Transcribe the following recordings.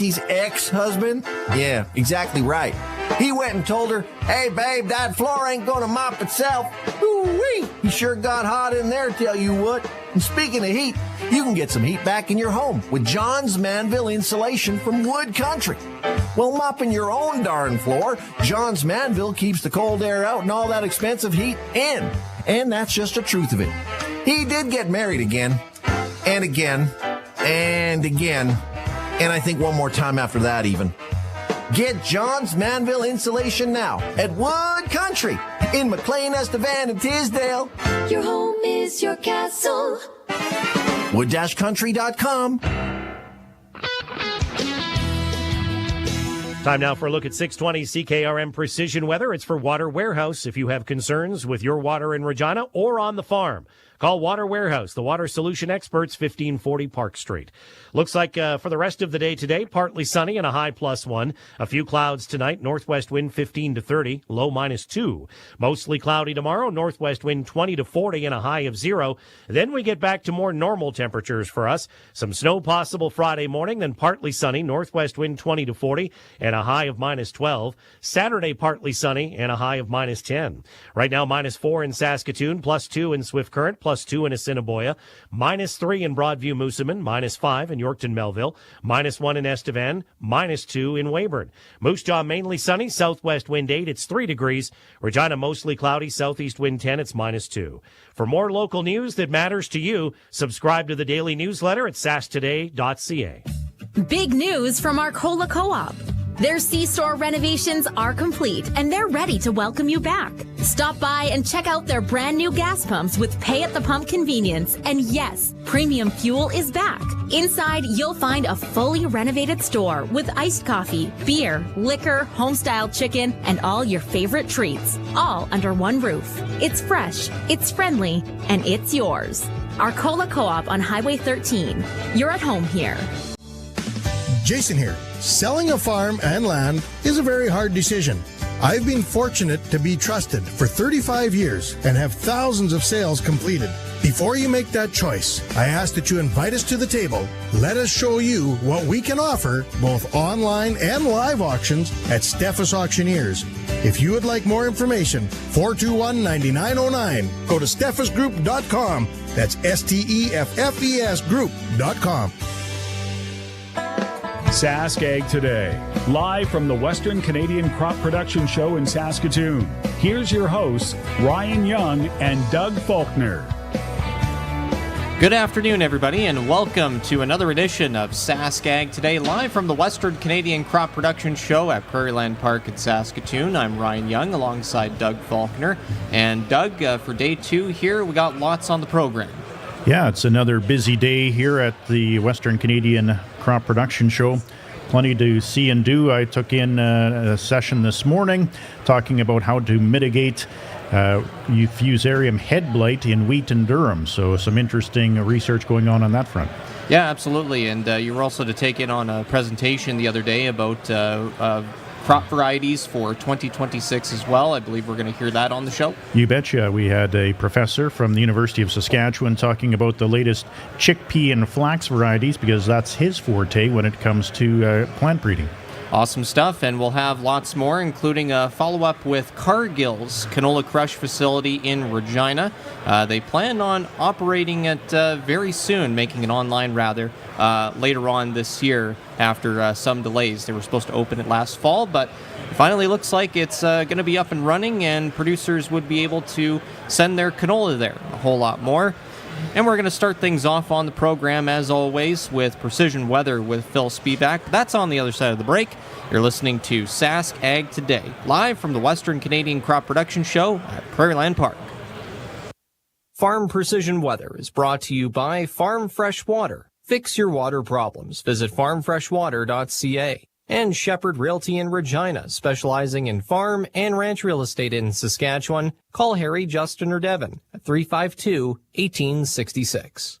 his ex-husband? Yeah, exactly right. He went and told her, "Hey, babe, that floor ain't gonna mop itself." Ooh-wee! He sure got hot in there, tell you what. And speaking of heat, you can get some heat back in your home with John's Manville Insulation from Wood Country. Well, mopping your own darn floor, John's Manville keeps the cold air out and all that expensive heat in. And that's just the truth of it. He did get married again, and again, and again, and I think one more time after that even. Get John's Manville Insulation now at Wood Country in McLean, Estevan, and Tisdale. Your home is your castle. Wood-country.com. Time now for a look at 620 CKRM Precision Weather. It's for Water Warehouse. If you have concerns with your water in Regina or on the farm, call Water Warehouse, the water solution experts, 1540 Park Street. Looks like for the rest of the day today, partly sunny and a high +1. A few clouds tonight, northwest wind 15 to 30, low -2. Mostly cloudy tomorrow, northwest wind 20 to 40 and a high of 0. Then we get back to more normal temperatures for us. Some snow possible Friday morning, then partly sunny, northwest wind 20 to 40 and a high of -12. Saturday, partly sunny and a high of -10. Right now, -4 in Saskatoon, +2 in Swift Current, +2 in Assiniboia, -3 in Broadview Moosomin, -5 in Yorkton Melville, -1 in Estevan, -2 in Weyburn. Moose Jaw mainly sunny, southwest wind 8, it's 3 degrees. Regina mostly cloudy, southeast wind 10, it's -2. For more local news that matters to you, subscribe to the daily newsletter at sasktoday.ca. Big news from Arcola Co-op. Their C-store renovations are complete, and they're ready to welcome you back. Stop by and check out their brand new gas pumps with pay-at-the-pump convenience. And yes, premium fuel is back. Inside, you'll find a fully renovated store with iced coffee, beer, liquor, home-style chicken, and all your favorite treats, all under one roof. It's fresh, it's friendly, and it's yours. Arcola Co-op on Highway 13. You're at home here. Jason here. Selling a farm and land is a very hard decision. I've been fortunate to be trusted for 35 years and have thousands of sales completed. Before you make that choice, I ask that you invite us to the table. Let us show you what we can offer, both online and live auctions at Steffes Auctioneers. If you would like more information, 421-9909. Go to steffesgroup.com. That's STEFFES group.com. Sask Ag Today, live from the Western Canadian Crop Production Show in Saskatoon. Here's your hosts, Ryan Young and Doug Falconer. Good afternoon, everybody, and welcome to another edition of Sask Ag Today, live from the Western Canadian Crop Production Show at Prairieland Park in Saskatoon. I'm Ryan Young alongside Doug Falconer. And Doug, for day 2 here, we got lots on the program. Yeah, it's another busy day here at the Western Canadian Crop Production Show. Plenty to see and do. I took in a session this morning talking about how to mitigate Fusarium head blight in wheat and durum. So some interesting research going on that front. Yeah, absolutely. And you were also to take in on a presentation the other day about crop varieties for 2026 as well. I believe we're going to hear that on the show. You betcha. We had a professor from the University of Saskatchewan talking about the latest chickpea and flax varieties because that's his forte when it comes to plant breeding. Awesome stuff, and we'll have lots more, including a follow-up with Cargill's canola crush facility in Regina. They plan on operating it very soon, making it online rather, later on this year after some delays. They were supposed to open it last fall, but it finally looks like it's going to be up and running, and producers would be able to send their canola there. A whole lot more. And we're going to start things off on the program, as always, with Precision Weather with Phil Spivak. That's on the other side of the break. You're listening to Sask Ag Today, live from the Western Canadian Crop Production Show at Prairieland Park. Farm Precision Weather is brought to you by Farm Fresh Water. Fix your water problems. Visit farmfreshwater.ca. And Shepherd Realty in Regina, specializing in farm and ranch real estate in Saskatchewan. Call Harry, Justin, or Devin at 352-1866.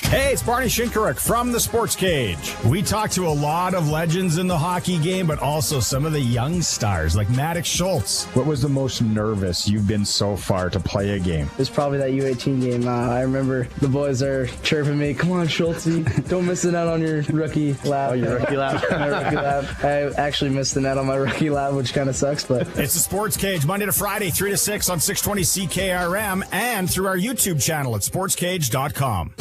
Hey, it's Barney Shinkaruk from the Sports Cage. We talk to a lot of legends in the hockey game, but also some of the young stars like Maddox Schultz. What was the most nervous you've been so far to play a game? It's probably that U18 game. I remember the boys are chirping me, "Come on, Schultzy, don't miss the net on your rookie lap." Oh, your rookie lap? My rookie lap. I actually missed the net on my rookie lap, which kind of sucks, but... It's the Sports Cage, Monday to Friday, 3 to 6 on 620 CKRM and through our YouTube channel at sportscage.com.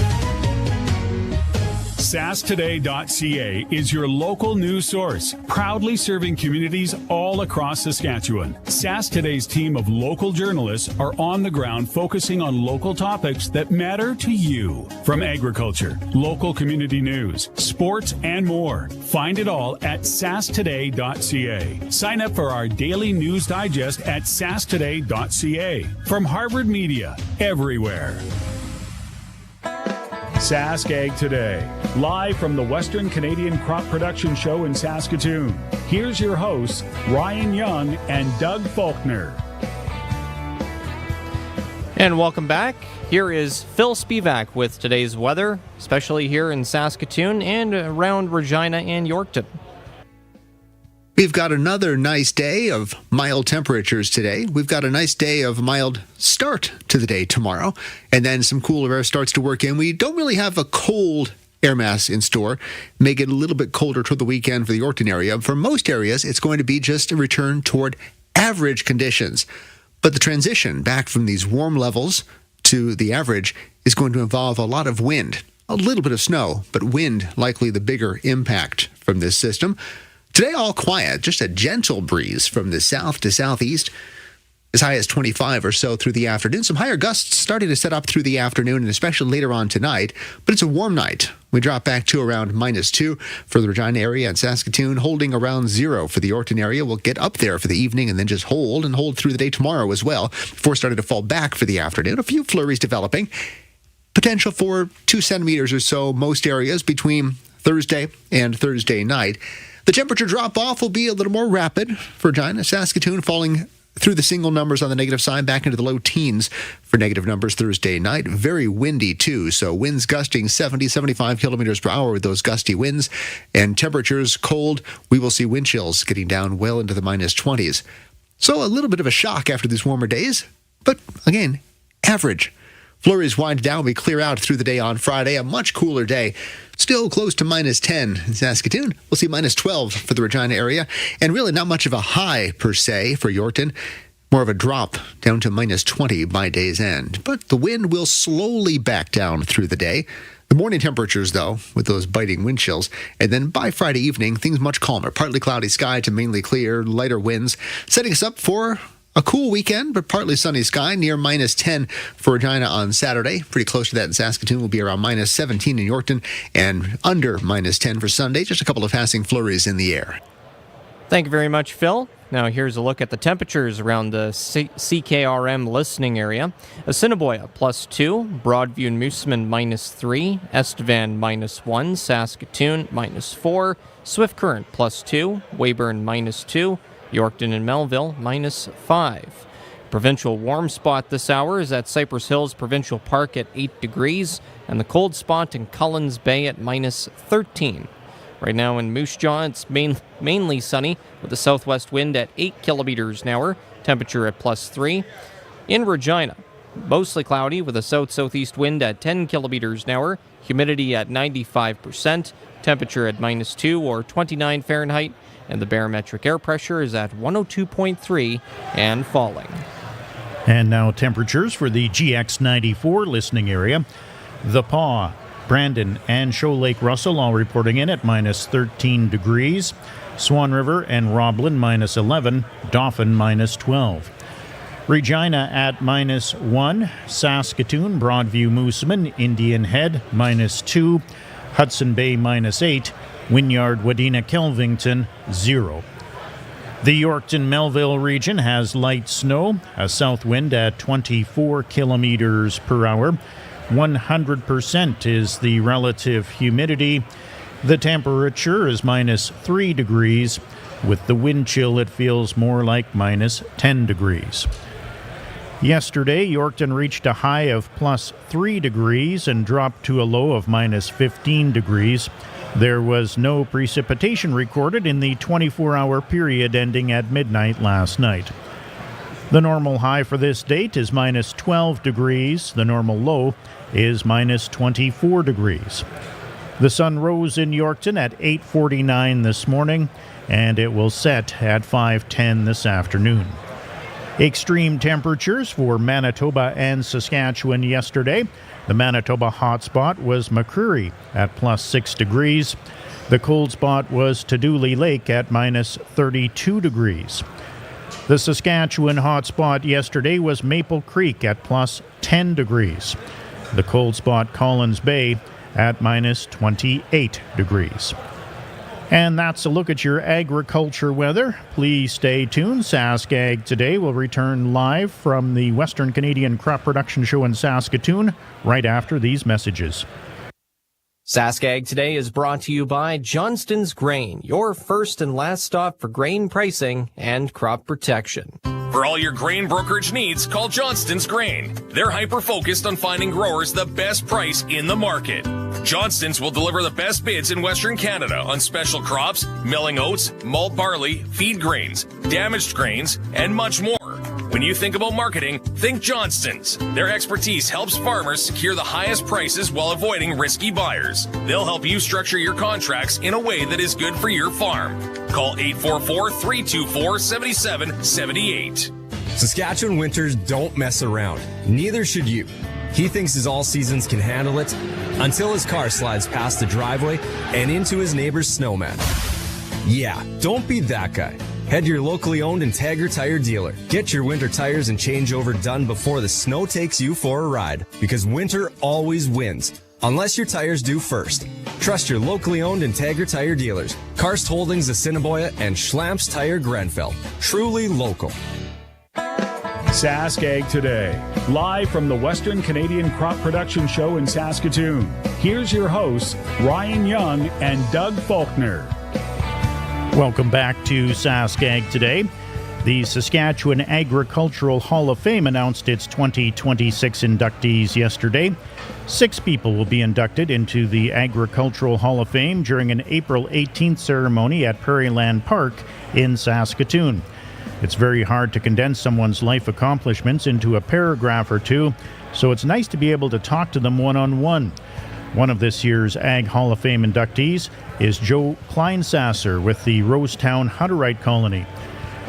SaskToday.ca is your local news source, proudly serving communities all across Saskatchewan. Sask Today's team of local journalists are on the ground focusing on local topics that matter to you. From agriculture, local community news, sports, and more. Find it all at SaskToday.ca. Sign up for our daily news digest at SaskToday.ca. From Harvard Media, everywhere. Sask Ag Today, live from the Western Canadian Crop Production Show in Saskatoon. Here's your hosts, Ryan Young and Doug Falconer. And welcome back. Here is Phil Spivak with today's weather, especially here in Saskatoon and around Regina and Yorkton. We've got another nice day of mild temperatures today. We've got a nice day of mild start to the day tomorrow, and then some cooler air starts to work in. We don't really have a cold air mass in store. May get a little bit colder toward the weekend for the Yorkton area. For most areas, it's going to be just a return toward average conditions. But the transition back from these warm levels to the average is going to involve a lot of wind, a little bit of snow, but wind likely the bigger impact from this system. Today, all quiet, just a gentle breeze from the south to southeast, as high as 25 or so through the afternoon. Some higher gusts starting to set up through the afternoon and especially later on tonight, but it's a warm night. We drop back to around -2 for the Regina area and Saskatoon, holding around 0 for the Yorkton area. We'll get up there for the evening and then just hold through the day tomorrow as well, before starting to fall back for the afternoon. A few flurries developing. Potential for 2 centimeters or so most areas between Thursday and Thursday night. The temperature drop-off will be a little more rapid for Regina. Saskatoon falling through the single numbers on the negative side, back into the low teens for negative numbers Thursday night. Very windy, too, so winds gusting 70, 75 kilometers per hour with those gusty winds. And temperatures cold. We will see wind chills getting down well into the -20s. So a little bit of a shock after these warmer days, but again, average. Flurries wind down. We clear out through the day on Friday. A much cooler day. Still close to -10 in Saskatoon. We'll see -12 for the Regina area. And really not much of a high, per se, for Yorkton. More of a drop down to -20 by day's end. But the wind will slowly back down through the day. The morning temperatures, though, with those biting wind chills. And then by Friday evening, things much calmer. Partly cloudy sky to mainly clear, lighter winds, setting us up for a cool weekend, but partly sunny sky, near -10 for Regina on Saturday. Pretty close to that in Saskatoon. Will be around -17 in Yorkton and under -10 for Sunday. Just a couple of passing flurries in the air. Thank you very much, Phil. Now here's a look at the temperatures around the CKRM listening area. Assiniboia +2, Broadview and Moosomin -3, Estevan -1, Saskatoon -4, Swift Current +2, Weyburn -2, Yorkton and Melville -5. Provincial warm spot this hour is at Cypress Hills Provincial Park at 8 degrees, and the cold spot in Cullens Bay at -13. Right now in Moose Jaw, it's mainly sunny with a southwest wind at 8 kilometers an hour, temperature at +3. In Regina, mostly cloudy with a south-southeast wind at 10 kilometers an hour, humidity at 95%, temperature at -2 or 29 Fahrenheit, and the barometric air pressure is at 102.3 and falling. And now temperatures for the GX94 listening area. The Paw, Brandon, and Show Lake Russell all reporting in at -13 degrees. Swan River and Roblin -11. Dauphin -12. Regina at -1. Saskatoon, Broadview, Moosomin, Indian Head -2. Hudson Bay -8. Wynyard, Wadena, Kelvington 0. The Yorkton-Melville region has light snow, a south wind at 24 kilometers per hour. 100% is the relative humidity. The temperature is -3 degrees. With the wind chill, it feels more like -10 degrees. Yesterday, Yorkton reached a high of plus 3 degrees and dropped to a low of minus 15 degrees. There was no precipitation recorded in the 24-hour period ending at midnight last night. The normal high for this date is minus 12 degrees. The normal low is minus 24 degrees. The sun rose in Yorkton at 8:49 this morning, and it will set at 5:10 this afternoon. Extreme temperatures for Manitoba and Saskatchewan yesterday. The Manitoba hotspot was McCreary at plus 6 degrees. The cold spot was Tadouli Lake at minus 32 degrees. The Saskatchewan hotspot yesterday was Maple Creek at plus 10 degrees. The cold spot Collins Bay at minus 28 degrees. And that's a look at your agriculture weather. Please stay tuned. Sask Ag Today will return live from the Western Canadian Crop Production Show in Saskatoon right after these messages. Sask Ag Today is brought to you by Johnston's Grain, your first and last stop for grain pricing and crop protection. For all your grain brokerage needs, call Johnston's Grain. They're hyper-focused on finding growers the best price in the market. Johnston's will deliver the best bids in Western Canada on special crops, milling oats, malt barley, feed grains, damaged grains, and much more. When you think about marketing, think Johnston's. Their expertise helps farmers secure the highest prices while avoiding risky buyers. They'll help you structure your contracts in a way that is good for your farm. Call 844-324-7778. Saskatchewan winters don't mess around. Neither should you. He thinks his all seasons can handle it until his car slides past the driveway and into his neighbor's snowman. Yeah, don't be that guy. Head to your locally owned Integra Tire dealer. Get your winter tires and changeover done before the snow takes you for a ride, because winter always wins, unless your tires do first. Trust your locally owned Integra Tire dealers. Karst Holdings Assiniboia and Schlamps Tire Grenfell. Truly local. Sask Ag Today, live from the Western Canadian Crop Production Show in Saskatoon. Here's your hosts, Ryan Young and Doug Falconer. Welcome back to Sask Ag Today. The Saskatchewan Agricultural Hall of Fame announced its 2026 inductees yesterday. 6 people will be inducted into the Agricultural Hall of Fame during an April 18th ceremony at Prairieland Park in Saskatoon. It's very hard to condense someone's life accomplishments into a paragraph or two, so it's nice to be able to talk to them one-on-one. One of this year's Ag Hall of Fame inductees is Joe Kleinsasser with the Rosetown Hutterite Colony.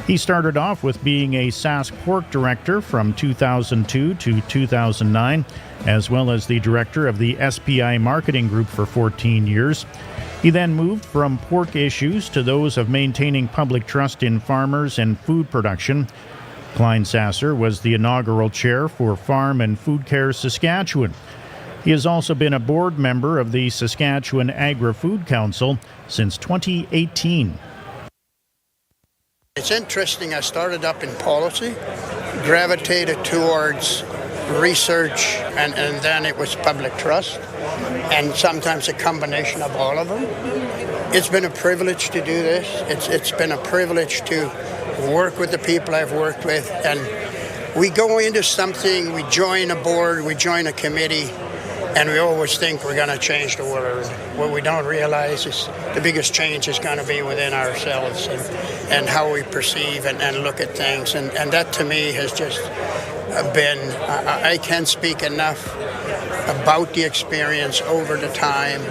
He started off with being a Sask pork director from 2002 to 2009, as well as the director of the SPI Marketing Group for 14 years. He then moved from pork issues to those of maintaining public trust in farmers and food production. Kleinsasser was the inaugural chair for Farm and Food Care Saskatchewan. He has also been a board member of the Saskatchewan Agri-Food Council since 2018. It's interesting, I started up in policy, gravitated towards research, and then it was public trust, and sometimes a combination of all of them. It's been a privilege to do this. It's been a privilege to work with the people I've worked with, and we go into something, we join a board, we join a committee, and we always think we're going to change the world. What we don't realize is the biggest change is going to be within ourselves and how we perceive and look at things. And that to me has just been, I can't speak enough about the experience over the time.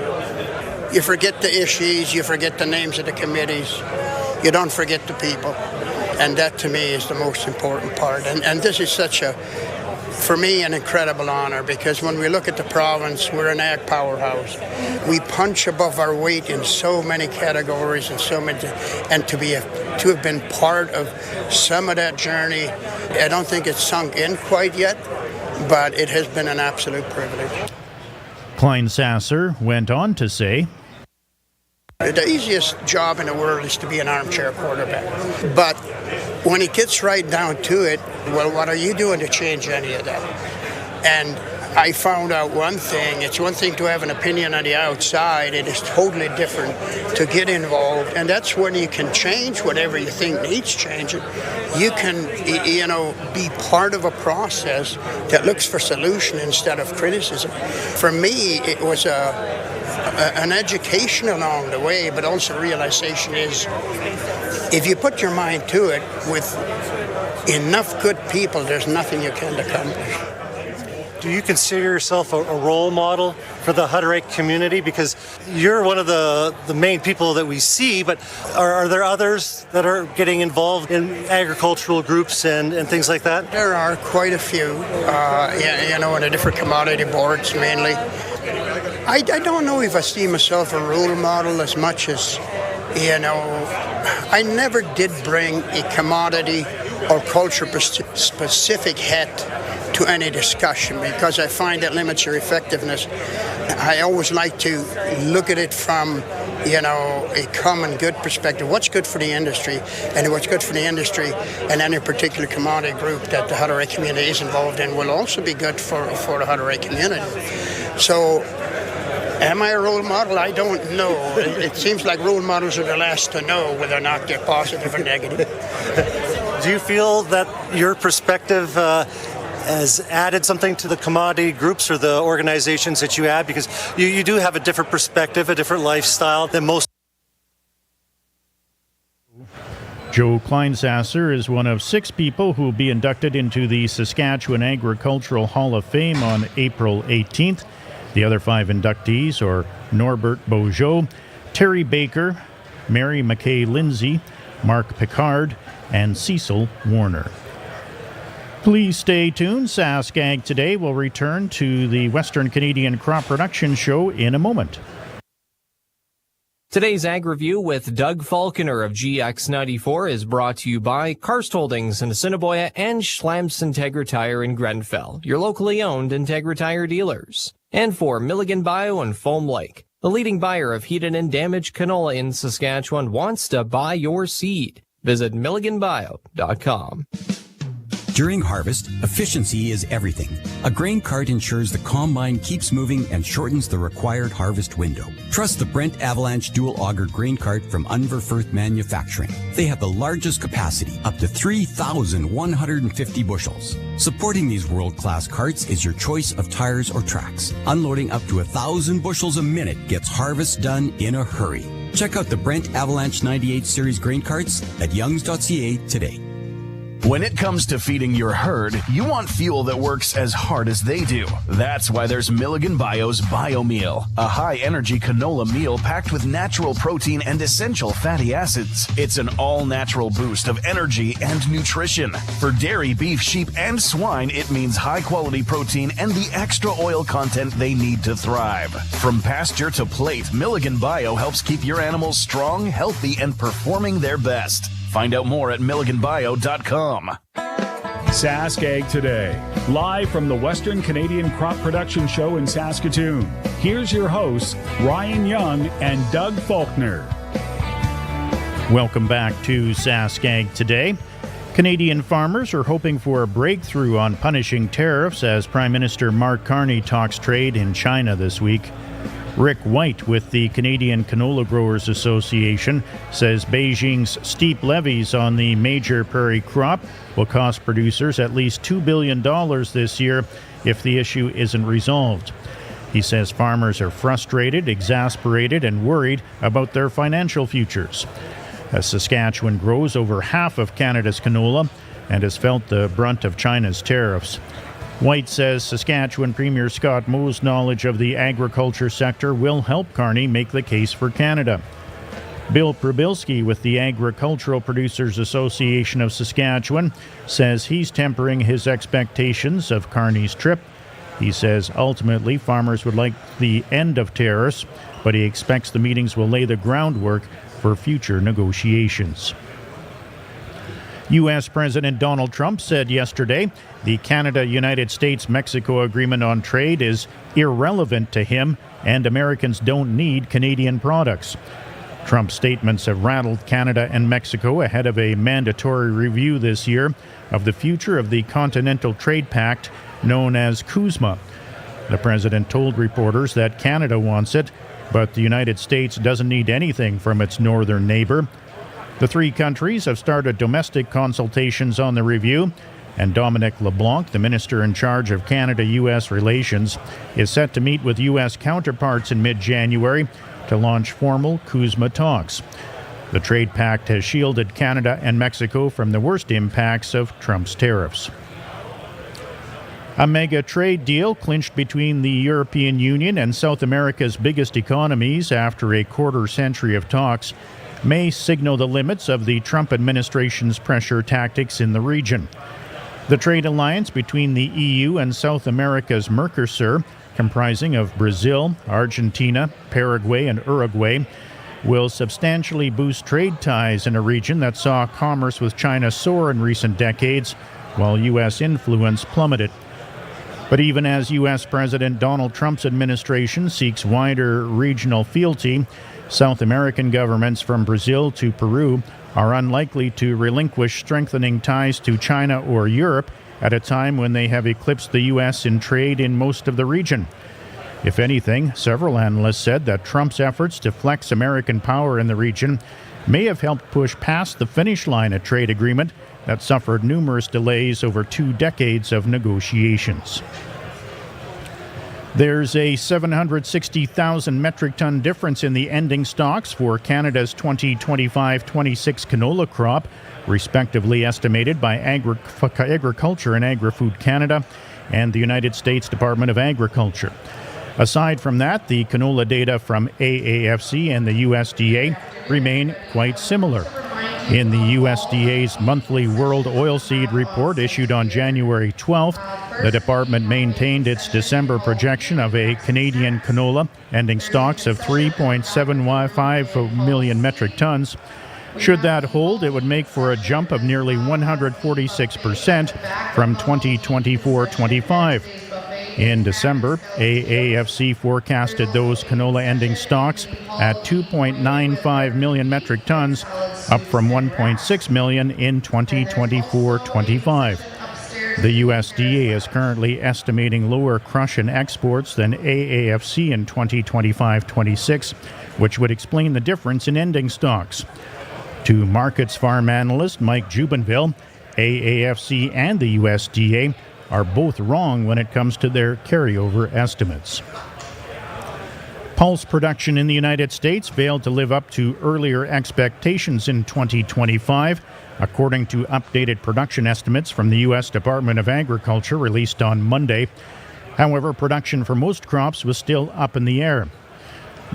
You forget the issues, you forget the names of the committees, you don't forget the people. And that to me is the most important part. And this is such a, for me, an incredible honor, because when we look at the province, we're an ag powerhouse. We punch above our weight in so many categories and so many, and to have been part of some of that journey, I don't think it's sunk in quite yet, but it has been an absolute privilege. Kleinsasser went on to say, the easiest job in the world is to be an armchair quarterback. But when it gets right down to it, well, what are you doing to change any of that? And I found out one thing. It's one thing to have an opinion on the outside. It is totally different to get involved. And that's when you can change whatever you think needs changing. You can, be part of a process that looks for solution instead of criticism. For me, it was an education along the way, but also realization is if you put your mind to it with enough good people, there's nothing you can't accomplish. Do you consider yourself a role model for the Hutterite community? Because you're one of the main people that we see, but are there others that are getting involved in agricultural groups and things like that? There are quite a few, in the different commodity boards mainly. I don't know if I see myself a role model as much as, I never did bring a commodity or culture-specific hat to any discussion because I find that limits your effectiveness. I always like to look at it from, a common good perspective. What's good for the industry and what's good for the industry and any particular commodity group that the Hutterite community is involved in will also be good for the Hutterite community. So, am I a role model? I don't know. It seems like role models are the last to know whether or not they're positive or negative. Do you feel that your perspective has added something to the commodity groups or the organizations that you have? Because you do have a different perspective, a different lifestyle than most. Joe Kleinsasser is one of 6 people who will be inducted into the Saskatchewan Agricultural Hall of Fame on April 18th. The other 5 inductees are Norbert Beaujeu, Terry Baker, Mary McKay Lindsay, Mark Picard, and Cecil Warner. Please stay tuned. Sask Ag Today will return to the Western Canadian Crop Production Show in a moment. Today's Ag Review with Doug Falconer of GX94 is brought to you by Karst Holdings in Assiniboia and Schlamps Integra Tire in Grenfell, your locally owned Integra Tire dealers. And for Milligan Bio and Foam Lake, the leading buyer of heated and damaged canola in Saskatchewan wants to buy your seed. Visit milliganbio.com. During harvest, efficiency is everything. A grain cart ensures the combine keeps moving and shortens the required harvest window. Trust the Brent Avalanche Dual Auger Grain Cart from Unverfirth Manufacturing. They have the largest capacity, up to 3,150 bushels. Supporting these world-class carts is your choice of tires or tracks. Unloading up to 1,000 bushels a minute gets harvest done in a hurry. Check out the Brent Avalanche 98 Series grain carts at youngs.ca today. When it comes to feeding your herd, you want fuel that works as hard as they do. That's why there's Milligan Bio's BioMeal, a high-energy canola meal packed with natural protein and essential fatty acids. It's an all-natural boost of energy and nutrition. For dairy, beef, sheep, and swine, it means high-quality protein and the extra oil content they need to thrive. From pasture to plate, Milligan Bio helps keep your animals strong, healthy, and performing their best. Find out more at milliganbio.com. Sask Ag Today, live from the Western Canadian Crop Production Show in Saskatoon. Here's your hosts, Ryan Young and Doug Falconer. Welcome back to Sask Ag Today. Canadian farmers are hoping for a breakthrough on punishing tariffs as Prime Minister Mark Carney talks trade in China this week. Rick White with the Canadian Canola Growers Association says Beijing's steep levies on the major prairie crop will cost producers at least $2 billion this year if the issue isn't resolved. He says farmers are frustrated, exasperated, and worried about their financial futures. As Saskatchewan grows over half of Canada's canola and has felt the brunt of China's tariffs. White says Saskatchewan Premier Scott Moe's knowledge of the agriculture sector will help Carney make the case for Canada. Bill Prybilski with the Agricultural Producers Association of Saskatchewan says he's tempering his expectations of Carney's trip. He says ultimately farmers would like the end of tariffs, but he expects the meetings will lay the groundwork for future negotiations. U.S. President Donald Trump said yesterday the Canada-United States-Mexico agreement on trade is irrelevant to him and Americans don't need Canadian products. Trump's statements have rattled Canada and Mexico ahead of a mandatory review this year of the future of the Continental Trade Pact known as CUSMA. The president told reporters that Canada wants it, but the United States doesn't need anything from its northern neighbor. The three countries have started domestic consultations on the review, and Dominic LeBlanc, the minister in charge of Canada-U.S. relations, is set to meet with U.S. counterparts in mid-January to launch formal CUSMA talks. The trade pact has shielded Canada and Mexico from the worst impacts of Trump's tariffs. A mega trade deal clinched between the European Union and South America's biggest economies after a quarter-century of talks may signal the limits of the Trump administration's pressure tactics in the region. The trade alliance between the EU and South America's Mercosur, comprising of Brazil, Argentina, Paraguay, and Uruguay, will substantially boost trade ties in a region that saw commerce with China soar in recent decades, while U.S. influence plummeted. But even as U.S. President Donald Trump's administration seeks wider regional fealty, South American governments from Brazil to Peru are unlikely to relinquish strengthening ties to China or Europe at a time when they have eclipsed the U.S. in trade in most of the region. If anything, several analysts said that Trump's efforts to flex American power in the region may have helped push past the finish line a trade agreement that suffered numerous delays over 2 decades of negotiations. There's a 760,000 metric ton difference in the ending stocks for Canada's 2025-26 canola crop, respectively estimated by Agriculture and Agri-Food Canada and the United States Department of Agriculture. Aside from that, the canola data from AAFC and the USDA remain quite similar. In the USDA's monthly World Oilseed Report issued on January 12th, the department maintained its December projection of a Canadian canola ending stocks of 3.75 million metric tons. Should that hold, it would make for a jump of nearly 146% from 2024-25. In December, AAFC forecasted those canola ending stocks at 2.95 million metric tons, up from 1.6 million in 2024-25. The USDA is currently estimating lower crush and exports than AAFC in 2025-26, which would explain the difference in ending stocks. To Markets farm analyst Mike Jubenville, AAFC and the USDA are both wrong when it comes to their carryover estimates. Pulse production in the United States failed to live up to earlier expectations in 2025, according to updated production estimates from the U.S. Department of Agriculture released on Monday. However, production for most crops was still up in the air.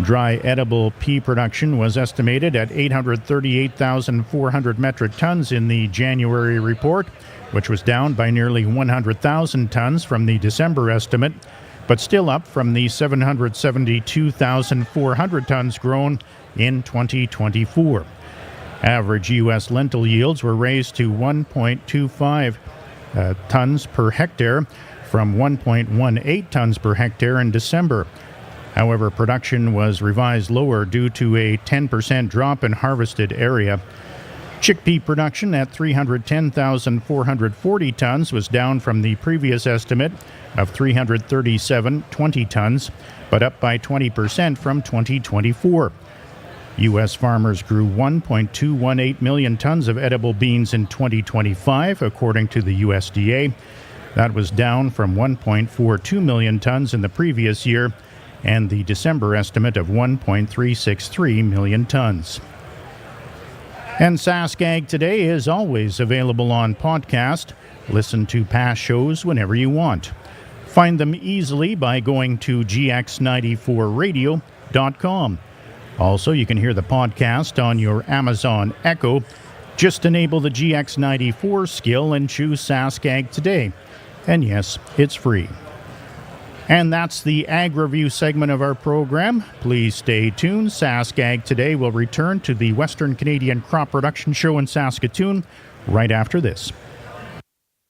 Dry edible pea production was estimated at 838,400 metric tons in the January report, which was down by nearly 100,000 tons from the December estimate, but still up from the 772,400 tons grown in 2024. Average U.S. lentil yields were raised to 1.25 tons per hectare from 1.18 tons per hectare in December. However, production was revised lower due to a 10% drop in harvested area. Chickpea production at 310,440 tons was down from the previous estimate of 337,20 tons, but up by 20% from 2024. U.S. farmers grew 1.218 million tons of edible beans in 2025, according to the USDA. That was down from 1.42 million tons in the previous year, and the December estimate of 1.363 million tons. And Sask Ag Today is always available on podcast. Listen to past shows whenever you want. Find them easily by going to gx94radio.com. Also, you can hear the podcast on your Amazon Echo. Just enable the GX94 skill and choose Sask Ag Today. And yes, it's free. And that's the Ag Review segment of our program. Please stay tuned. Sask Ag Today will return to the Western Canadian Crop Production Show in Saskatoon right after this.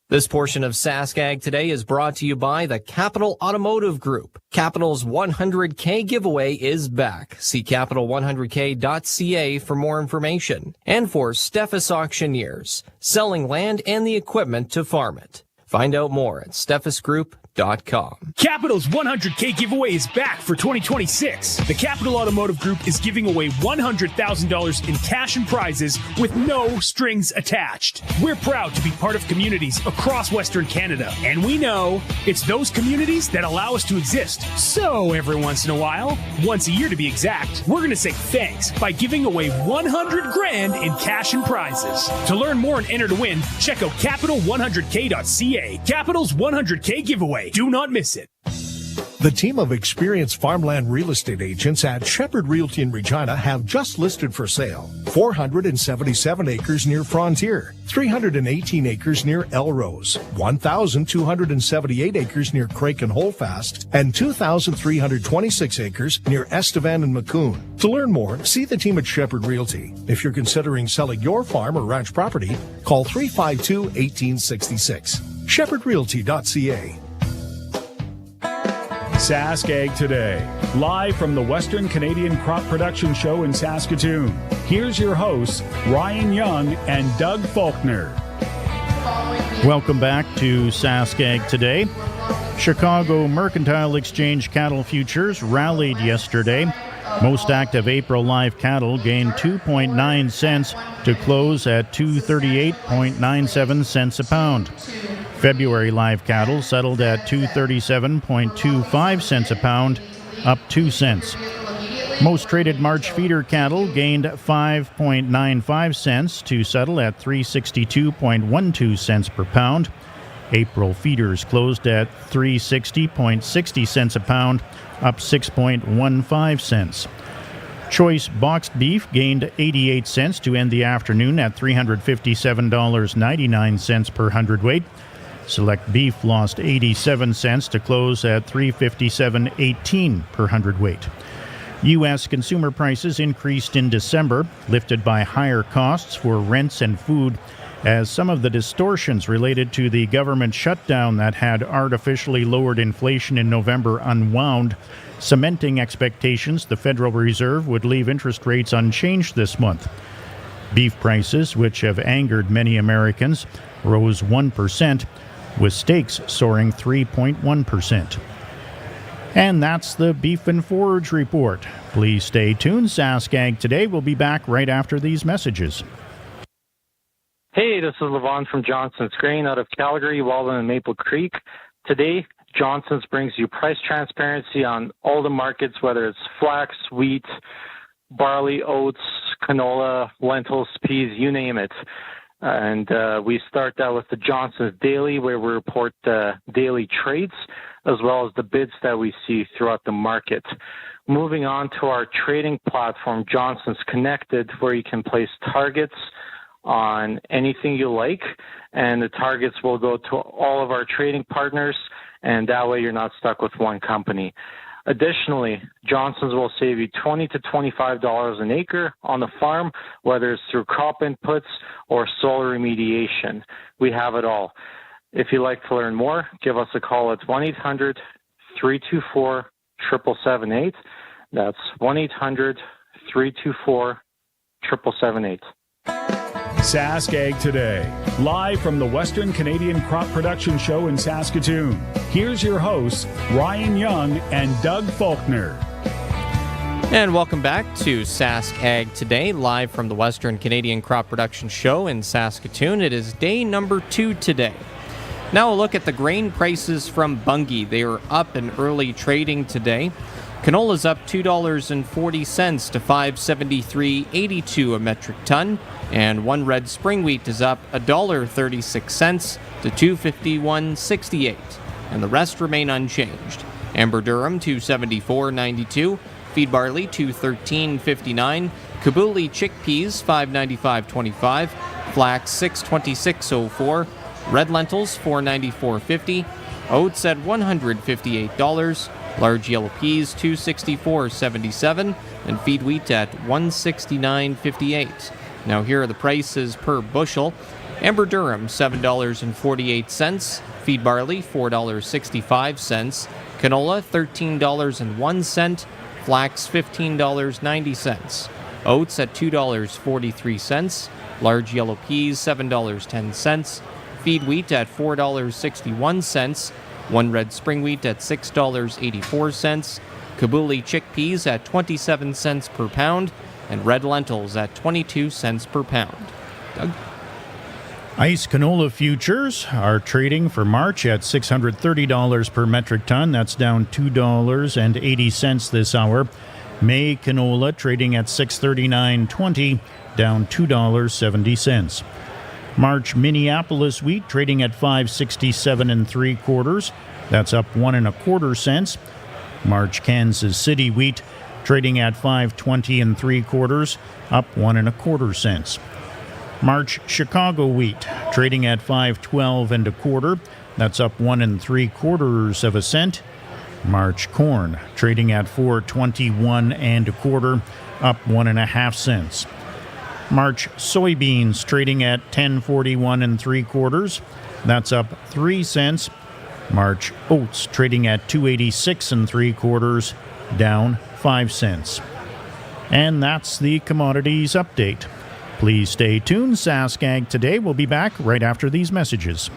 This portion of Sask Ag Today is brought to you by the Capital Automotive Group. Capital's 100K giveaway is back. See capital100k.ca for more information. And for Steffes Auctioneers, selling land and the equipment to farm it. Find out more at steffesgroup.ca. capitalautomotive.com. Capital's 100K giveaway is back for 2026. The Capital Automotive Group is giving away $100,000 in cash and prizes with no strings attached. We're proud to be part of communities across Western Canada, and we know it's those communities that allow us to exist. So every once in a while, once a year to be exact, we're going to say thanks by giving away $100,000 in cash and prizes. To learn more and enter to win, check out capital100k.ca. Capital's 100K giveaway. Do not miss it. The team of experienced farmland real estate agents at Shepherd Realty in Regina have just listed for sale 477 acres near Frontier, 318 acres near Elrose, 1,278 acres near Crake and Holfast, and 2,326 acres near Estevan and Maccoon. To learn more, see the team at Shepherd Realty. If you're considering selling your farm or ranch property, call 352-1866. ShepherdRealty.ca. Sask Ag Today, live from the Western Canadian Crop Production Show in Saskatoon. Here's your hosts, Ryan Young and Doug Falconer. Welcome back to Sask Ag Today. Chicago Mercantile Exchange cattle futures rallied yesterday. Most active April live cattle gained 2.9 cents to close at 238.97 cents a pound. February live cattle settled at 237.25 cents a pound, up 2 cents. Most traded March feeder cattle gained 5.95 cents to settle at 362.12 cents per pound. April feeders closed at 360.60 cents a pound, up 6.15 cents. Choice boxed beef gained 88 cents to end the afternoon at $357.99 per hundredweight. Select beef lost 87 cents to close at $357.18 per hundredweight. U.S. consumer prices increased in December, lifted by higher costs for rents and food, as some of the distortions related to the government shutdown that had artificially lowered inflation in November unwound, cementing expectations the Federal Reserve would leave interest rates unchanged this month. Beef prices, which have angered many Americans, rose 1%, with steaks soaring 3.1%. And that's the Beef and Forage Report. Please stay tuned. Sask Ag Today will be back right after these messages. Hey, this is Levon from Johnson's Grain out of Calgary, Walden, and Maple Creek. Today, Johnson's brings you price transparency on all the markets, whether it's flax, wheat, barley, oats, canola, lentils, peas, you name it. And we start that with the Johnson's Daily, where we report the daily trades, as well as the bids that we see throughout the market. Moving on to our trading platform, Johnson's Connected, where you can place targets on anything you like, and the targets will go to all of our trading partners, and that way you're not stuck with one company. Additionally, Johnson's will save you $20 to $25 an acre on the farm, whether it's through crop inputs or soil remediation. We have it all. If you'd like to learn more, give us a call at 1-800-324-7778. That's 1-800-324-7778. Sask Ag Today, live from the Western Canadian Crop Production Show in Saskatoon. Here's your hosts, Ryan Young and Doug Falconer. And welcome back to Sask Ag Today, live from the Western Canadian Crop Production Show in Saskatoon. It is day number 2 today. Now a look at the grain prices from Bunge. They are up in early trading today. Canola's up $2.40 to $573.82 a metric ton, and one red spring wheat is up $1.36 to $251.68, and the rest remain unchanged. Amber durum $274.92, feed barley $213.59, Kabuli chickpeas $595.25, flax $626.04, red lentils $494.50, oats at $158. Large yellow peas $264.77, and feed wheat at $169.58. Now here are the prices per bushel. Amber durum $7.48, feed barley $4.65, canola $13.01, flax $15.90, oats at $2.43, large yellow peas $7.10, feed wheat at $4.61, One red spring wheat at $6.84. Kabuli chickpeas at 27 cents per pound. And red lentils at 22 cents per pound. Doug? Ice canola futures are trading for March at $630 per metric ton. That's down $2.80 this hour. May canola trading at $639.20, down $2.70. March Minneapolis wheat trading at $567 3/4. That's up 1 1/4 cents. March Kansas City wheat trading at $520 3/4, up 1 1/4 cents. March Chicago wheat trading at $512 1/4. That's up 1 3/4 cents. March corn trading at $421 1/4, up 1 1/2 cents. March soybeans trading at $1041 3/4. That's up 3 cents. March oats trading at $286 3/4, down 5 cents. And that's the commodities update. Please stay tuned. Sask Ag Today will be back right after these messages.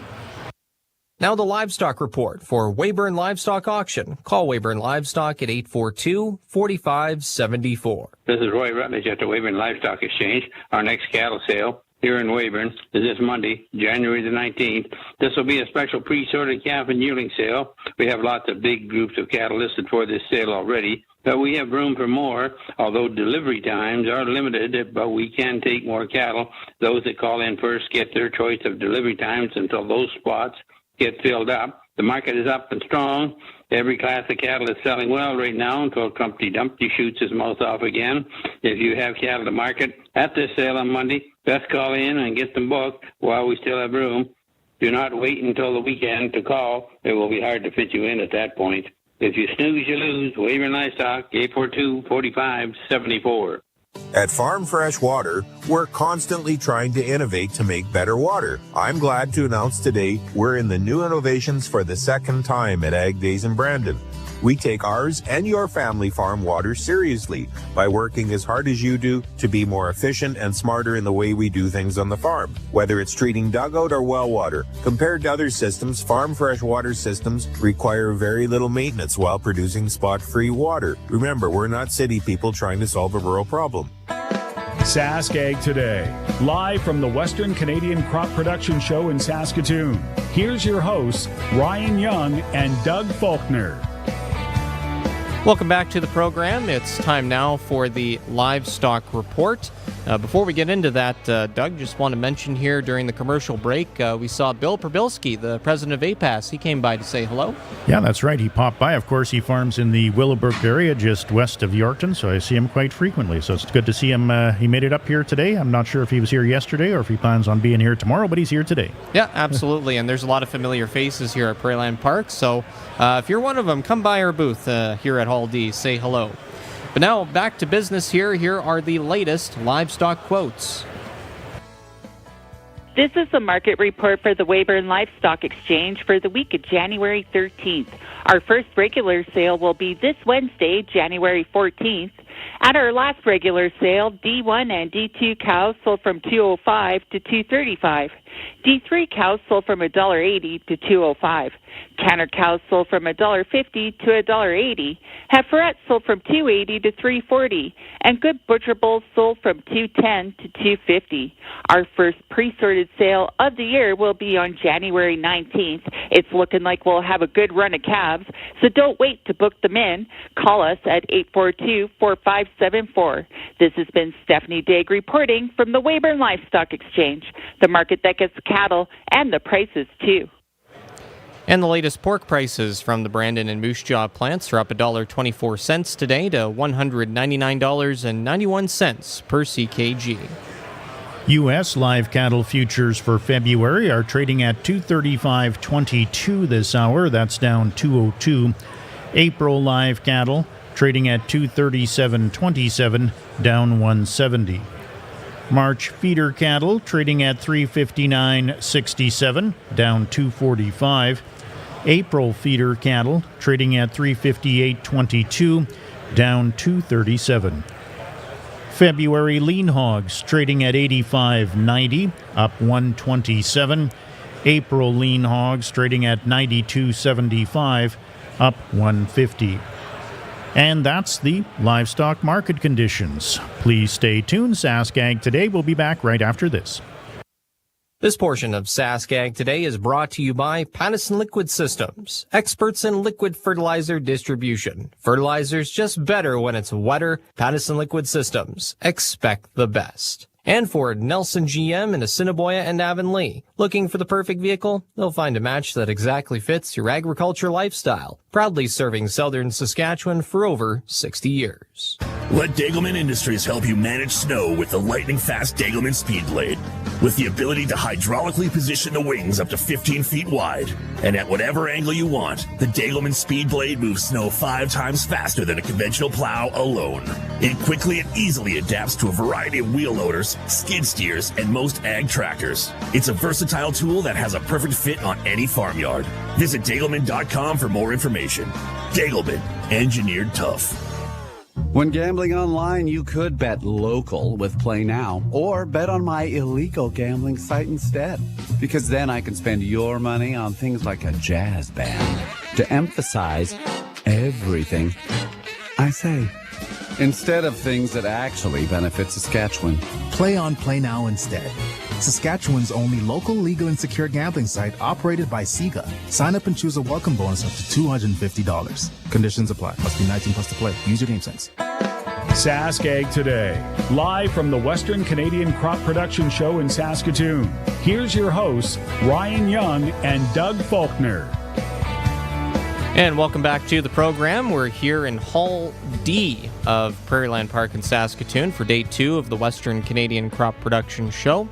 Now the livestock report for Weyburn Livestock Auction. Call Weyburn Livestock at 842-4574. This is Roy Rutledge at the Weyburn Livestock Exchange. Our next cattle sale here in Weyburn is this Monday, January the 19th. This will be a special pre-sorted calf and yearling sale. We have lots of big groups of cattle listed for this sale already, but we have room for more, although delivery times are limited, but we can take more cattle. Those that call in first get their choice of delivery times until those spots get filled up. The market is up and strong. Every class of cattle is selling well right now until Trumpty Dumpty shoots his mouth off again. If you have cattle to market at this sale on Monday, best call in and get them booked while we still have room. Do not wait until the weekend to call. It will be hard to fit you in at that point. If you snooze, you lose. Weyburn Livestock, 842-4574. At Farm Fresh Water, we're constantly trying to innovate to make better water. I'm glad to announce today we're in the new innovations for the second time at Ag Days in Brandon. We take ours and your family farm water seriously by working as hard as you do to be more efficient and smarter in the way we do things on the farm. Whether it's treating dugout or well water, compared to other systems, Farm Fresh Water systems require very little maintenance while producing spot-free water. Remember, we're not city people trying to solve a rural problem. Sask Ag Today, live from the Western Canadian Crop Production Show in Saskatoon. Here's your hosts, Ryan Young and Doug Falconer. Welcome back to the program. It's time now for the livestock report. Before we get into that, Doug, just want to mention here during the commercial break, we saw Bill Probilski, the president of APAS. He came by to say hello. Yeah, that's right. He popped by. Of course, he farms in the Willowbrook area just west of Yorkton, so I see him quite frequently. So it's good to see him. He made it up here today. I'm not sure if he was here yesterday or if he plans on being here tomorrow, but he's here today. Yeah, absolutely. And there's a lot of familiar faces here at Prairieland Park. So if you're one of them, come by our booth here at Hall D. Say hello. But now back to business here. Here are the latest livestock quotes. This is the market report for the Weyburn Livestock Exchange for the week of January 13th. Our first regular sale will be this Wednesday, January 14th. At our last regular sale, D1 and D2 cows sold from $2.05 to $2.35. D3 cows sold from $1.80 to $2.05. Canner cows sold from $1.50 to $1.80. Heiferettes sold from $2.80 to $3.40. And good butcher bulls sold from $2.10 to $2.50. Our first pre-sorted sale of the year will be on January 19th. It's looking like we'll have a good run of calves, so don't wait to book them in. Call us at 842-4574. This has been Stephanie Daig reporting from the Weyburn Livestock Exchange, the market that gets cattle and the prices too. And the latest pork prices from the Brandon and Moose Jaw plants are up $1.24 today to $199.91 per CKG. U.S. live cattle futures for February are trading at $235.22 this hour. That's down $2.02. April live cattle trading at $237.27, down $1.70. March feeder cattle trading at $359.67, down $2.45. April feeder cattle trading at $358.22, down $2.37. February lean hogs trading at $85.90, up $1.27. April lean hogs trading at $92.75, up $1.50. And that's the livestock market conditions. Please stay tuned. Sask Ag Today will be back right after this. This portion of Sask Ag Today is brought to you by Pattison Liquid Systems, experts in liquid fertilizer distribution. Fertilizer's just better when it's wetter. Pattison Liquid Systems. Expect the best. And for Nelson GM in Assiniboia and Avonlea. Looking for the perfect vehicle? They'll find a match that exactly fits your agriculture lifestyle. Proudly serving southern Saskatchewan for over 60 years. Let Degelman Industries help you manage snow with the lightning-fast Degelman Speed Blade. With the ability to hydraulically position the wings up to 15 feet wide. And at whatever angle you want, the Degelman Speed Blade moves snow 5 times faster than a conventional plow alone. It quickly and easily adapts to a variety of wheel loaders, skid steers, and most ag tractors. It's a versatile tool that has a perfect fit on any farmyard. Visit Degelman.com for more information. Degelman, engineered tough. When gambling online, you could bet local with Play Now or bet on my illegal gambling site instead. Because then I can spend your money on things like a jazz band to emphasize everything I say, instead of things that actually benefit Saskatchewan. Play on Play Now instead. Saskatchewan's only local legal and secure gambling site operated by SIGA. Sign up and choose a welcome bonus up to $250. Conditions apply. Must be 19 plus to play. Use your game sense. Sask Ag Today, live from the Western Canadian Crop Production Show in Saskatoon. Here's your hosts, Ryan Young and Doug Falconer. And welcome back to the program. We're here in Hall D of Prairieland Park in Saskatoon for day 2 of the Western Canadian Crop Production Show.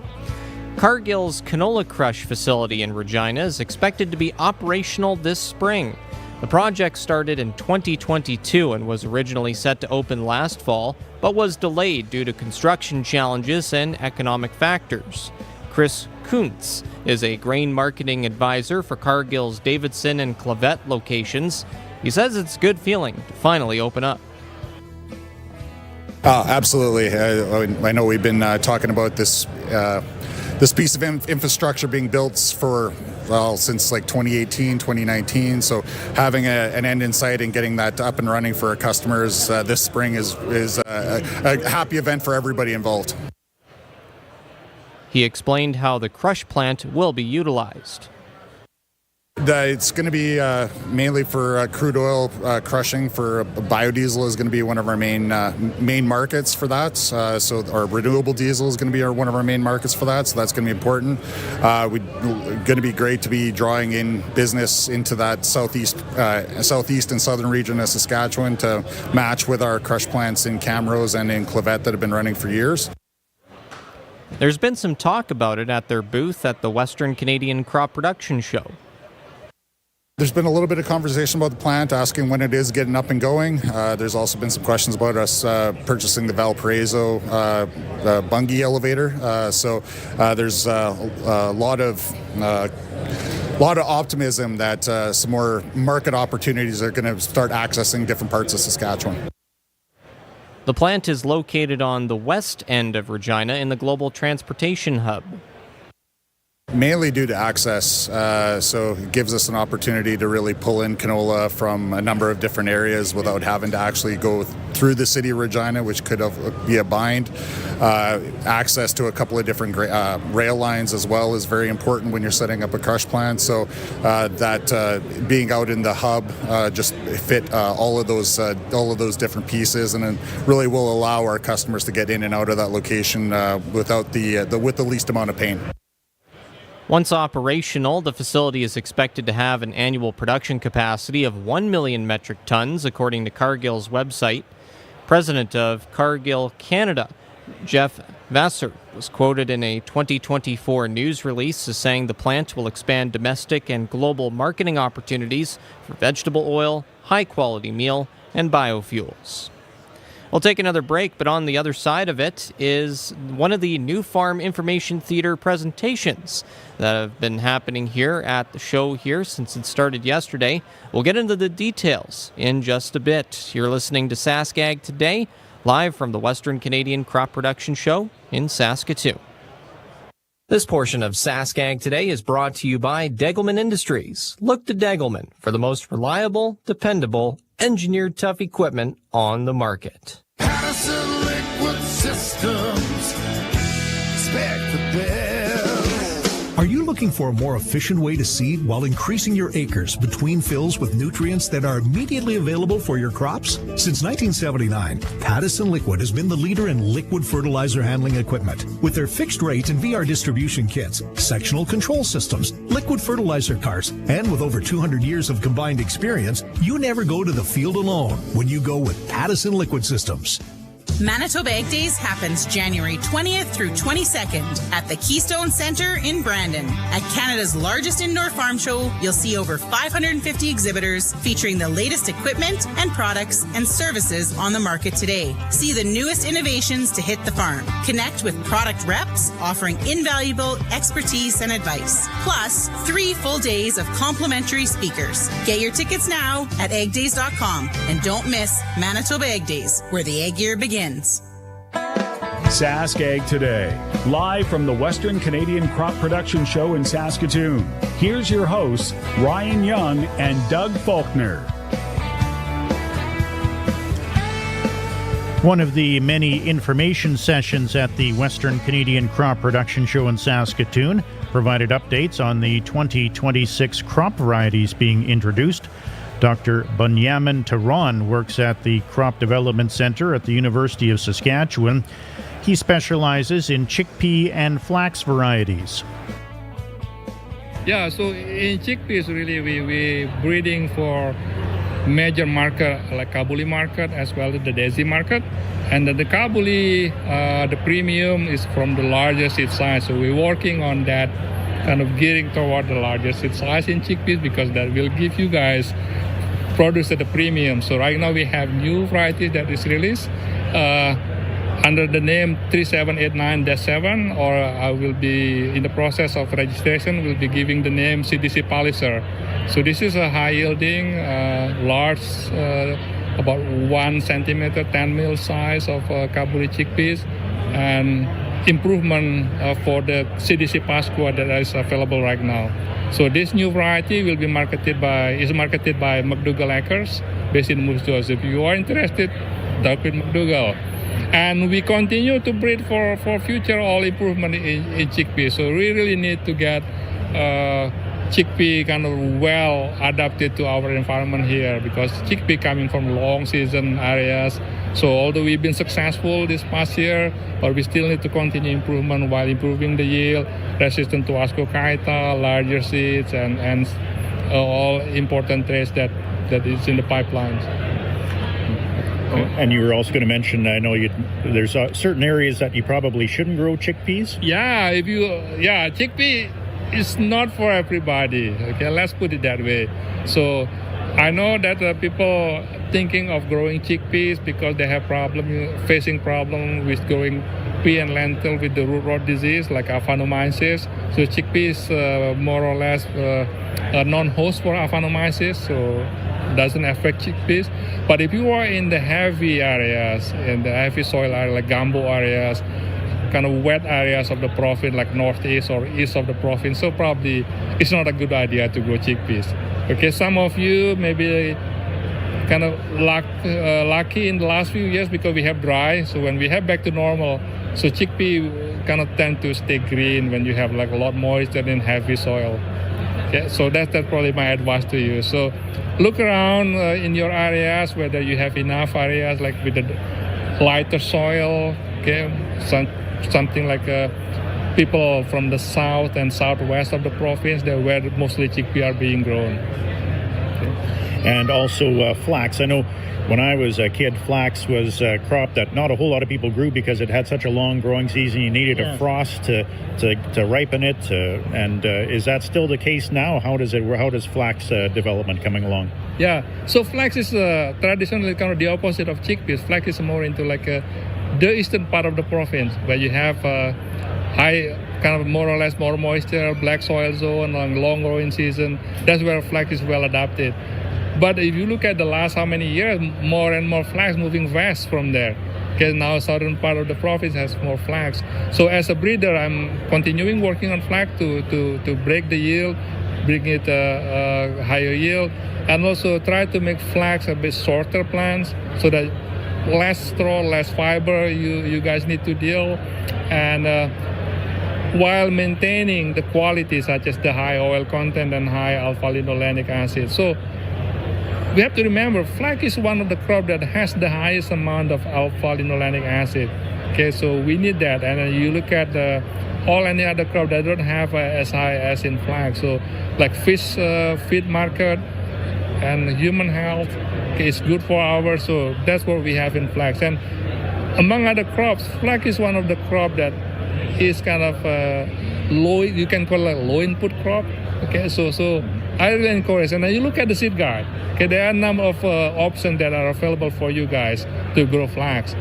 Cargill's canola crush facility in Regina is expected to be operational this spring. The project started in 2022 and was originally set to open last fall, but was delayed due to construction challenges and economic factors. Chris Kuntz is a grain marketing advisor for Cargill's Davidson and Clavette locations. He says it's a good feeling to finally open up. Absolutely. I know we've been talking about this piece of infrastructure being built since like 2018, 2019. So having an end in sight and getting that up and running for our customers this spring is a happy event for everybody involved. He explained how the crush plant will be utilized. It's going to be mainly for crude oil crushing. For biodiesel is going to be one of our main markets for that. So our renewable diesel is going to be one of our main markets for that. So that's going to be important. We're going to be great to be drawing in business into that southeast and southern region of Saskatchewan to match with our crush plants in Camrose and in Clavette that have been running for years. There's been some talk about it at their booth at the Western Canadian Crop Production Show. There's been a little bit of conversation about the plant, asking when it is getting up and going. There's also been some questions about us purchasing the Valparaiso Bungie elevator. So there's a lot of optimism that some more market opportunities are going to start accessing different parts of Saskatchewan. The plant is located on the west end of Regina in the Global Transportation Hub. Mainly due to access, so it gives us an opportunity to really pull in canola from a number of different areas without having to actually go through the city of Regina, which could be a bind. Access to a couple of different rail lines as well is very important when you're setting up a crush plant. So that being out in the hub just fit all of those different pieces, and it really will allow our customers to get in and out of that location with the least amount of pain. Once operational, the facility is expected to have an annual production capacity of 1 million metric tons, according to Cargill's website. President of Cargill Canada, Jeff Vassar, was quoted in a 2024 news release as saying the plant will expand domestic and global marketing opportunities for vegetable oil, high-quality meal, and biofuels. We'll take another break, but on the other side of it is one of the New Farm Information Theater presentations that have been happening here at the show here since it started yesterday. We'll get into the details in just a bit. You're listening to Sask Ag Today, live from the Western Canadian Crop Production Show in Saskatoon. This portion of Sask Ag Today is brought to you by Degelman Industries. Look to Degelman for the most reliable, dependable, engineered tough equipment on the market. Pattison Liquid Systems. Expect the best. Are you looking for a more efficient way to seed while increasing your acres between fills with nutrients that are immediately available for your crops? Since 1979, Pattison Liquid has been the leader in liquid fertilizer handling equipment. With their fixed rate and VR distribution kits, sectional control systems, liquid fertilizer carts, and with over 200 years of combined experience, you never go to the field alone when you go with Pattison Liquid Systems. Manitoba Egg Days happens January 20th through 22nd at the Keystone Centre in Brandon. At Canada's largest indoor farm show, you'll see over 550 exhibitors featuring the latest equipment and products and services on the market today. See the newest innovations to hit the farm. Connect with product reps offering invaluable expertise and advice. Plus, 3 full days of complimentary speakers. Get your tickets now at eggdays.com and don't miss Manitoba Egg Days, where the egg year begins. Sask Ag Today, live from the Western Canadian Crop Production Show in Saskatoon. Here's your hosts, Ryan Young and Doug Falconer. One of the many information sessions at the Western Canadian Crop Production Show in Saskatoon provided updates on the 2026 crop varieties being introduced. Dr. Bunyamin Taran works at the Crop Development Center at the University of Saskatchewan. He specializes in chickpea and flax varieties. Yeah, so in chickpeas, really, we breeding for major market like Kabuli market as well as the Desi market. And the Kabuli, the premium is from the larger seed size. So we're working on that, kind of gearing toward the larger seed size in chickpeas because that will give you guys produce at the premium. So right now we have new varieties that is released under the name 3789-7, or I will be in the process of registration, will be giving the name CDC Palliser. So this is a high yielding, large, about 1 centimeter, 10 mil size of Kabuli chickpeas, and improvement for the CDC Pascua that is available right now. So this new variety will be marketed by McDougall Acres based in Moose Jaw. So if you are interested, talk with McDougall. And we continue to breed for future all improvement in chickpea. So we really need to get chickpea kind of well adapted to our environment here because chickpea coming from long season areas. So although we've been successful this past year, but we still need to continue improvement while improving the yield, resistant to ascochyta, larger seeds, and all important traits that is in the pipelines. And you were also going to mention, I know there's certain areas that you probably shouldn't grow chickpeas. Yeah, chickpea is not for everybody. Okay, let's put it that way. So I know that people thinking of growing chickpeas because they have facing problem with growing pea and lentil with the root rot disease like Aphanomyces. So chickpeas more or less a non-host for Aphanomyces, so doesn't affect chickpeas. But if you are in the heavy areas, in the heavy soil area like gumbo areas, kind of wet areas of the province like northeast or east of the province, so probably it's not a good idea to grow chickpeas. Okay, some of you maybe kind of lucky in the last few years because we have dry. So when we have back to normal, so chickpea kind of tend to stay green when you have like a lot moisture in heavy soil. Okay, so that's probably my advice to you. So look around in your areas whether you have enough areas like with the lighter soil. Okay, something like people from the south and southwest of the province, they're where mostly chickpea are being grown. And also flax. I know when I was a kid, flax was a crop that not a whole lot of people grew because it had such a long growing season. You needed a frost to ripen it. And is that still the case now? How does flax development coming along? Yeah, so flax is traditionally kind of the opposite of chickpeas. Flax is more into like the eastern part of the province where you have high, kind of more or less more moisture, black soil zone, and long growing season. That's where flax is well adapted. But if you look at the last how many years, more and more flax moving west from there. Okay, now southern part of the province has more flax. So as a breeder, I'm continuing working on flax to break the yield, bring it a higher yield, and also try to make flax a bit shorter plants so that less straw, less fiber you guys need to deal, and while maintaining the quality such as the high oil content and high alpha-linolenic acid. So we have to remember, flax is one of the crops that has the highest amount of alpha-linolenic acid. Okay, so we need that. And you look at all any other crop that don't have as high as in flax. So like fish feed market and human health, okay, it's good for ours. So that's what we have in flax. And among other crops, flax is one of the crop that is kind of low, you can call it a low input crop. Okay, so I really encourage. And then you look at the seed guide. Okay, there are a number of options that are available for you guys to grow flax.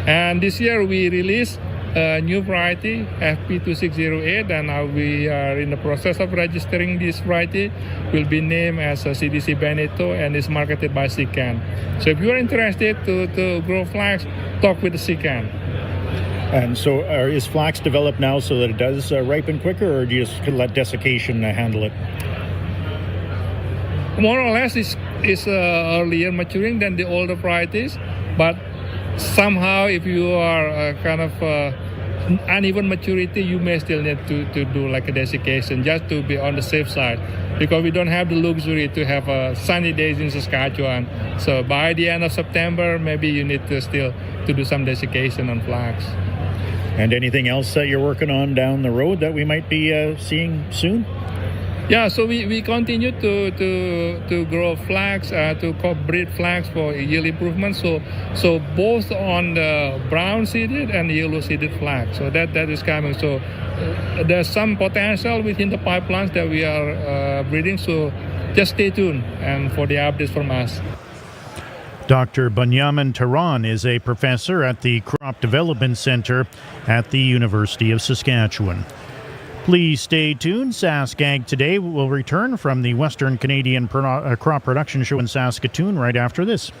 And this year we released a new variety, FP2608, and now we are in the process of registering this variety. Will be named as a CDC Benito and is marketed by SICAN. So if you are interested to grow flax, talk with the SICAN. And so is flax developed now so that it does ripen quicker, or do you just let desiccation handle it? More or less, it's earlier maturing than the older varieties, but somehow if you are kind of uneven maturity, you may still need to do like a desiccation just to be on the safe side, because we don't have the luxury to have sunny days in Saskatchewan. So by the end of September, maybe you need to still to do some desiccation on flax. And anything else that you're working on down the road that we might be seeing soon? Yeah, so we continue to grow flax, to breed flax for yield improvement. So both on the brown seeded and yellow seeded flax. So that is coming. So there's some potential within the pipelines that we are breeding. So just stay tuned and for the updates from us. Dr. Bunyamin Taran is a professor at the Crop Development Center at the University of Saskatchewan. Please stay tuned. Sask Ag Today will return from the Western Canadian Crop Production Show in Saskatoon right after this.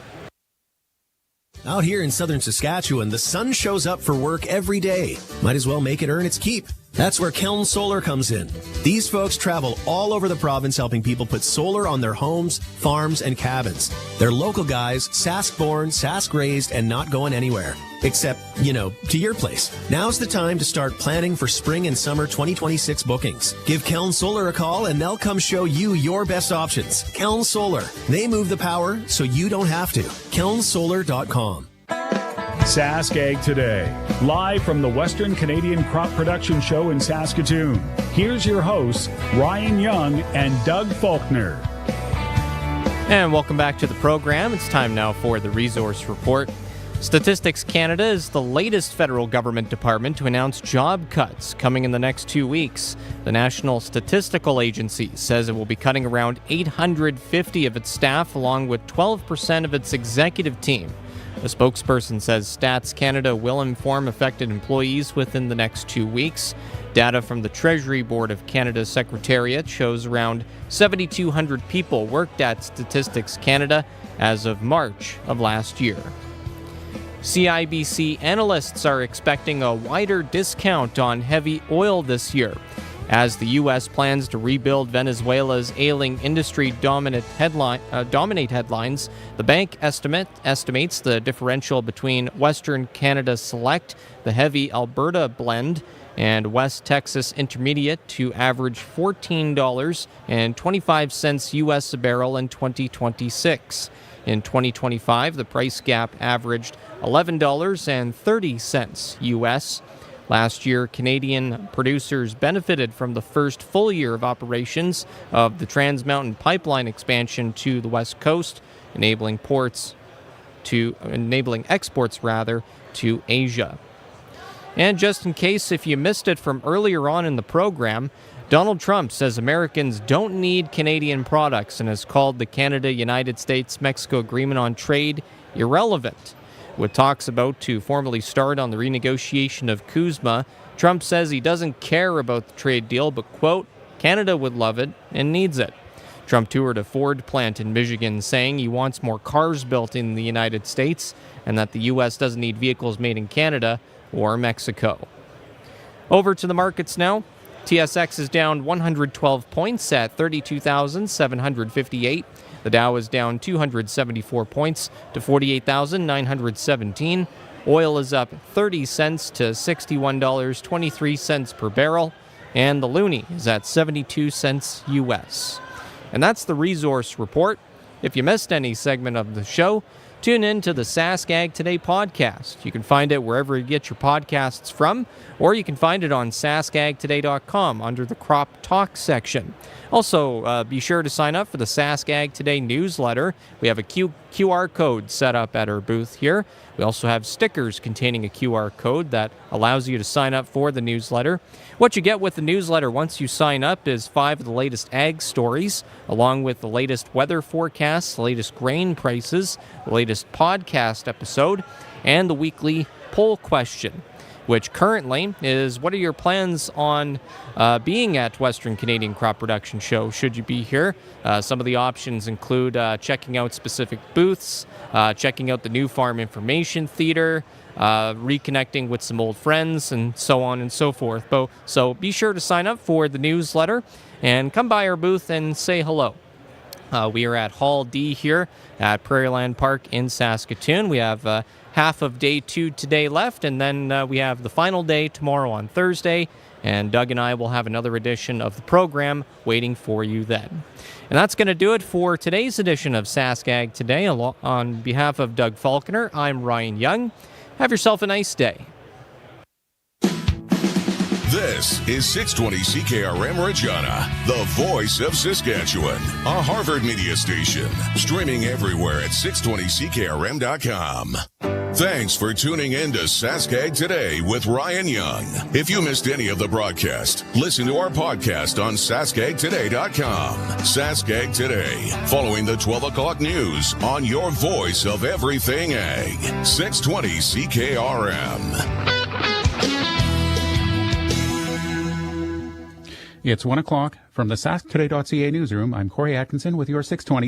Out here in southern Saskatchewan, the sun shows up for work every day. Might as well make it earn its keep. That's where Keln Solar comes in. These folks travel all over the province helping people put solar on their homes, farms, and cabins. They're local guys, Sask-born, Sask-raised, and not going anywhere. Except, to your place. Now's the time to start planning for spring and summer 2026 bookings. Give Keln Solar a call and they'll come show you your best options. Keln Solar. They move the power so you don't have to. KelnSolar.com. Sask Ag Today, live from the Western Canadian Crop Production Show in Saskatoon. Here's your hosts, Ryan Young and Doug Falconer. And welcome back to the program. It's time now for the Resource Report. Statistics Canada is the latest federal government department to announce job cuts coming in the next 2 weeks. The National Statistical Agency says it will be cutting around 850 of its staff along with 12% of its executive team. A spokesperson says Stats Canada will inform affected employees within the next 2 weeks. Data from the Treasury Board of Canada's Secretariat shows around 7,200 people worked at Statistics Canada as of March of last year. CIBC analysts are expecting a wider discount on heavy oil this year. As the U.S. plans to rebuild Venezuela's ailing industry dominate headlines, the bank estimates the differential between Western Canada Select, the heavy Alberta blend, and West Texas Intermediate to average $14.25 U.S. a barrel in 2026. In 2025, the price gap averaged $11.30 U.S. Last year, Canadian producers benefited from the first full year of operations of the Trans Mountain Pipeline expansion to the West Coast, enabling exports to Asia. And just in case if you missed it from earlier on in the program, Donald Trump says Americans don't need Canadian products and has called the Canada-United States-Mexico Agreement on Trade irrelevant. With talks about to formally start on the renegotiation of CUSMA, Trump says he doesn't care about the trade deal, but, quote, Canada would love it and needs it. Trump toured a Ford plant in Michigan, saying he wants more cars built in the United States and that the U.S. doesn't need vehicles made in Canada or Mexico. Over to the markets now. TSX is down 112 points at 32,758. The Dow is down 274 points to 48,917. Oil is up 30 cents to $61.23 per barrel. And the loonie is at 72 cents U.S. And that's the Resource Report. If you missed any segment of the show, tune in to the Sask Ag Today podcast. You can find it wherever you get your podcasts from, or you can find it on saskagtoday.com under the Crop Talk section. Also, be sure to sign up for the Sask Ag Today newsletter. We have a QR code set up at our booth here. We also have stickers containing a QR code that allows you to sign up for the newsletter. What you get with the newsletter once you sign up is 5 of the latest ag stories, along with the latest weather forecasts, the latest grain prices, the latest podcast episode, and the weekly poll question, which currently is, what are your plans on being at Western Canadian Crop Production Show should you be here? Some of the options include checking out specific booths, checking out the new Farm Information Theater, reconnecting with some old friends, and so on and so forth. So be sure to sign up for the newsletter and come by our booth and say hello. We are at Hall D here at Prairieland Park in Saskatoon. We have half of day 2 today left, and then we have the final day tomorrow on Thursday, and Doug and I will have another edition of the program waiting for you then. And that's going to do it for today's edition of Sask Ag Today. On behalf of Doug Falconer, I'm Ryan Young. Have yourself a nice day. This is 620 CKRM Regina, the voice of Saskatchewan, a Harvard media station, streaming everywhere at 620CKRM.com. Thanks for tuning in to Sask Ag Today with Ryan Young. If you missed any of the broadcast, listen to our podcast on saskagtoday.com. Sask Ag Today, following the 12 o'clock news on your voice of everything ag. 620 CKRM. It's 1 o'clock from the sasktoday.ca newsroom. I'm Corey Atkinson with your 620